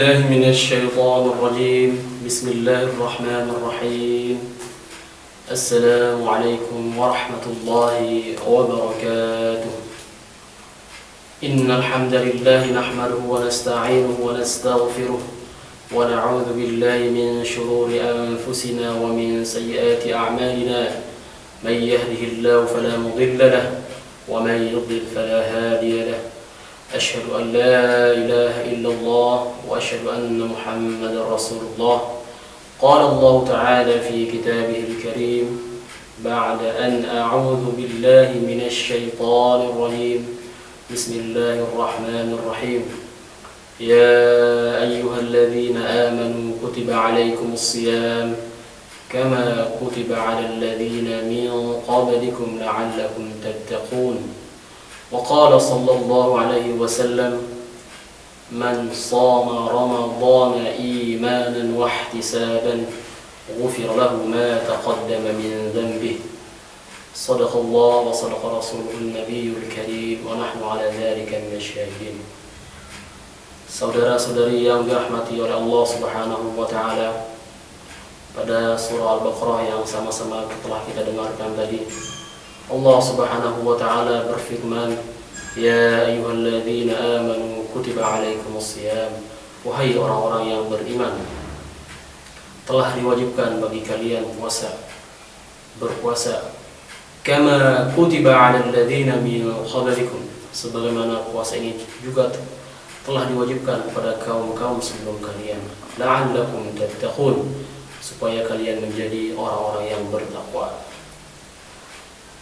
بالله من الشيطان الرجيم بسم الله الرحمن الرحيم السلام عليكم ورحمة الله وبركاته إن الحمد لله نحمده ونستعينه ونستغفره ونعوذ بالله من شرور أنفسنا ومن سيئات أعمالنا من يهده الله فلا مضل له ومن يضلل فلا هادي له أشهد أن لا إله إلا الله وأشهد أن محمدا رسول الله قال الله تعالى في كتابه الكريم بعد أن أعوذ بالله من الشيطان الرجيم بسم الله الرحمن الرحيم يا أيها الذين آمنوا كتب عليكم الصيام كما كتب على الذين من قبلكم لعلكم تتقون وقال صلى الله عليه وسلم من صام رمضان إيمانا واحتسابا غفر له ما تقدم من ذنبه صدق الله وصدق رسوله النبي الكريم ونحن على ذلك من الشاهدين. Saudara-saudari yang dirahmati oleh Allah Subhanahu wa taala, pada surah Al-Baqarah yang sama-sama telah kita dengarkan tadi, Allah Subhanahu wa taala berfirman, "Ya ayyuhalladzina amanu kutiba alaikumusiyam." Wahai orang-orang yang beriman, telah diwajibkan bagi kalian berpuasa. Kama kutiba 'alal ladzina min qablikum. Sebagaimana puasa ini juga telah diwajibkan kepada kaum-kaum sebelum kalian. La'allakum tattaqun, supaya kalian menjadi orang-orang yang bertakwa.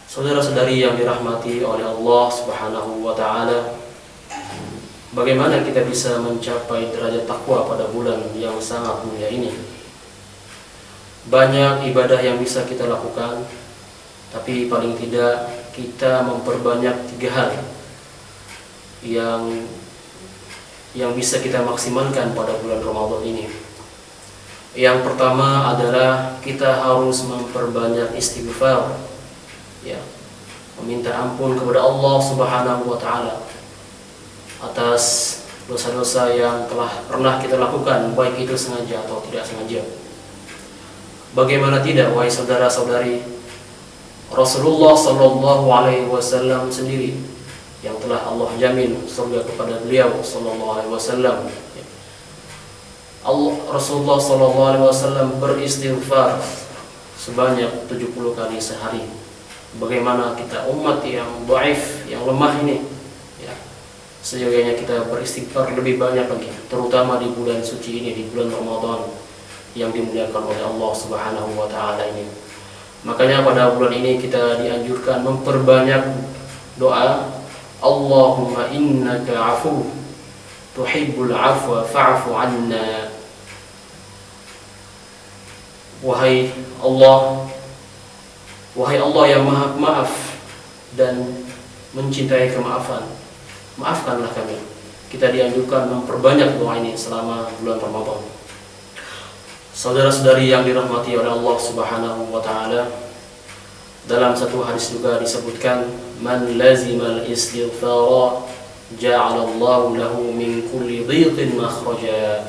Saudara-saudari yang dirahmati oleh Allah Subhanahu wa taala, bagaimana kita bisa mencapai derajat takwa pada bulan yang sangat mulia ini? Banyak ibadah yang bisa kita lakukan, tapi paling tidak kita memperbanyak 3 hal yang bisa kita maksimalkan pada bulan Ramadan ini. Yang pertama adalah kita harus memperbanyak istighfar, ya, meminta ampun kepada Allah Subhanahu wa taala atas dosa-dosa yang telah pernah kita lakukan, baik itu sengaja atau tidak sengaja. Bagaimana tidak, wahai saudara-saudari, Rasulullah sallallahu alaihi wasallam sendiri yang telah Allah jamin surga kepada beliau sallallahu alaihi wasallam. Rasulullah sallallahu alaihi wasallam beristighfar sebanyak 70 kali sehari. Bagaimana kita umat yang dhaif, yang lemah ini, ya, seyogianya kita beristighfar lebih banyak lagi, terutama di bulan suci ini, di bulan Ramadan yang dimuliakan oleh Allah Subhanahu wa taala ini. Makanya pada bulan ini kita dianjurkan memperbanyak doa, Allahumma innaka afu tuhibbul afwa fa'fu anna. Wahai Allah yang Maha Maaf dan mencintai kemaafan, maafkanlah kami. Kita dianjurkan memperbanyak doa ini selama bulan Ramadan. Saudara-saudari yang dirahmati oleh Allah Subhanahu wa taala, dalam satu hadis juga disebutkan, man lazimal istighfara ja'alallahu lahu min kulli dhiqin makhraja.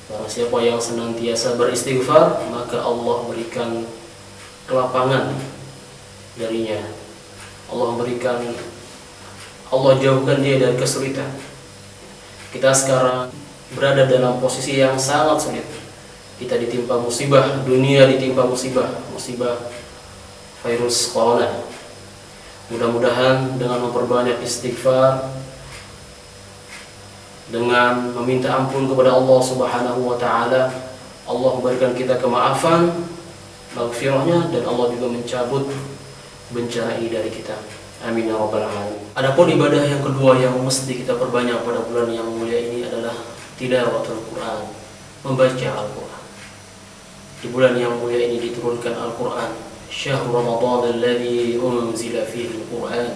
Barang siapa yang senantiasa beristighfar, maka Allah berikan kelapangan darinya. Allah jauhkan dia dari kesulitan. Kita sekarang berada dalam posisi yang sangat sulit. Kita ditimpa musibah, dunia ditimpa musibah virus corona. Mudah-mudahan dengan memperbanyak istighfar, dengan meminta ampun kepada Allah Subhanahu wa taala, Allah memberikan kita kemaafan, maghfirahnya, dan Allah juga mencabut bencana ini dari kita. Amin ya rabbal alamin. Adapun ibadah yang kedua yang mesti kita perbanyak pada bulan yang mulia ini adalah tilawatul Quran, membaca Al-Quran. Di bulan yang mulia ini diturunkan Al-Quran. Syahrul Ramadan alladzi unzila fihi Al-Quran.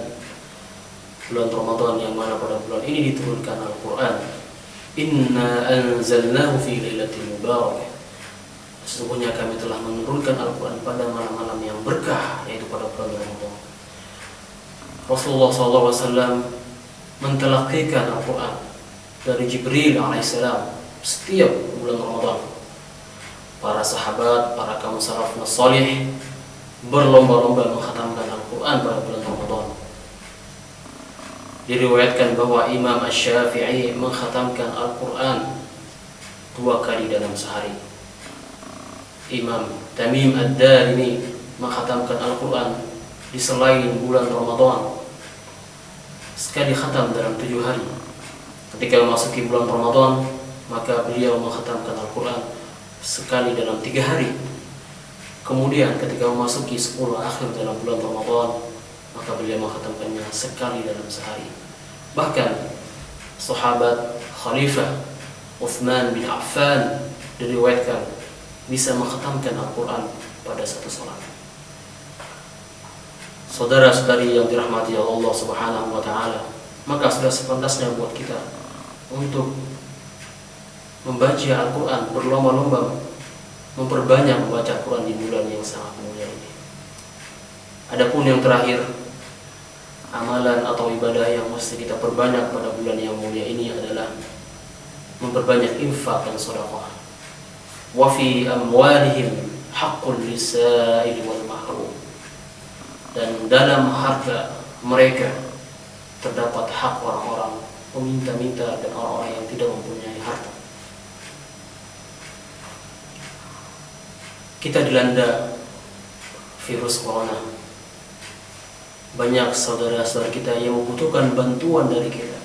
Bulan Ramadan yang mana pada bulan ini diturunkan Al-Quran. Inna anzalnahu fi lailatin mubarakah. Sesungguhnya kami telah menurunkan Al-Quran pada malam-malam yang berkah, yaitu pada bulan Ramadan. Rasulullah SAW mentalaqikan Al-Quran dari Jibril alaihissalam setiap bulan Ramadan. Para sahabat, para kaum salafus salih berlomba-lomba mengkhatamkan Al-Quran pada bulan Ramadan. Diriwayatkan bahwa Imam Asy-Syafi'i mengkhatamkan Al-Quran 2 kali dalam sehari. Imam Tamim Ad-Darimi mengkhatamkan Al-Quran di selain bulan Ramadan sekali khatam dalam 7 hari. Ketika memasuki bulan Ramadan, maka beliau mengkhatamkan Al-Quran sekali dalam 3 hari. Kemudian ketika memasuki 10 akhir dalam bulan Ramadan, maka beliau mengkhatamkannya sekali dalam sehari. Bahkan sahabat Khalifah Utsman bin Affan diriwayatkan bisa mengkhatamkan Al-Quran pada satu salat. Saudara-saudari yang dirahmati Allah Subhanahu wa taala, maka sudah sepantasnya buat kita untuk membaca Al-Quran, berlomba-lomba memperbanyak membaca Al-Quran di bulan yang sangat mulia ini. Adapun yang terakhir, amalan atau ibadah yang mesti kita perbanyak pada bulan yang mulia ini adalah memperbanyak infak dan sedekah. Wa fi amwalihim haqqul lis-sa'ili wal mahrum. Dan dalam harta mereka terdapat hak orang-orang peminta-minta dan orang-orang yang tidak mempunyai harta. Kita dilanda virus corona. Banyak saudara-saudara kita yang membutuhkan bantuan dari kita.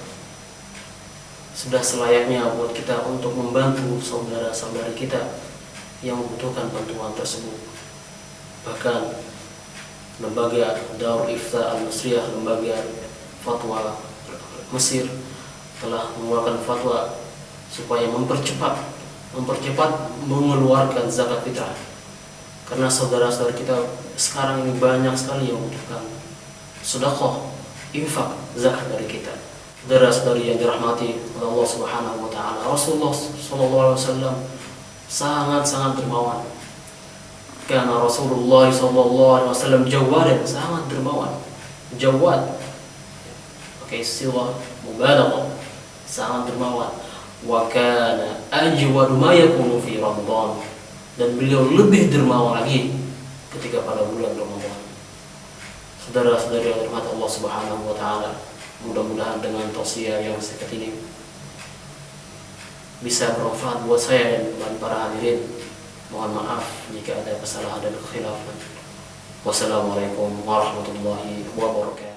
Sudah selayaknya buat kita untuk membantu saudara-saudari kita yang membutuhkan bantuan tersebut. Bahkan lembaga Darul Ifta Al-Masriyah, lembaga fatwa Mesir, telah mengeluarkan fatwa supaya mempercepat mengeluarkan zakat fitrah. Karena saudara-saudara kita sekarang ini banyak sekali yang membutuhkan sedekah, infak, zakat dari kita. Saudara-saudari yang dirahmati oleh Allah Subhanahu wa taala, Rasulullah sallallahu alaihi wasallam sangat dermawan. Karena Rasulullah sallallahu alaihi wasallam jawadan, sangat dermawan. Jawad pakai istilah mubalaghah, sangat dermawan. Wa kana ajwadu ma yakunu fi Ramadan, dan beliau lebih dermawan lagi ketika pada bulan Ramadan. Saudara-saudari yang dirahmati Allah Subhanahu wa taala, mudah-mudahan dengan tausiah yang singkat ini bisa bermanfaat buat saya dan para hadirin. Mohon maaf jika ada kesalahan dan kekhilafan. Wassalamualaikum warahmatullahi wabarakatuh.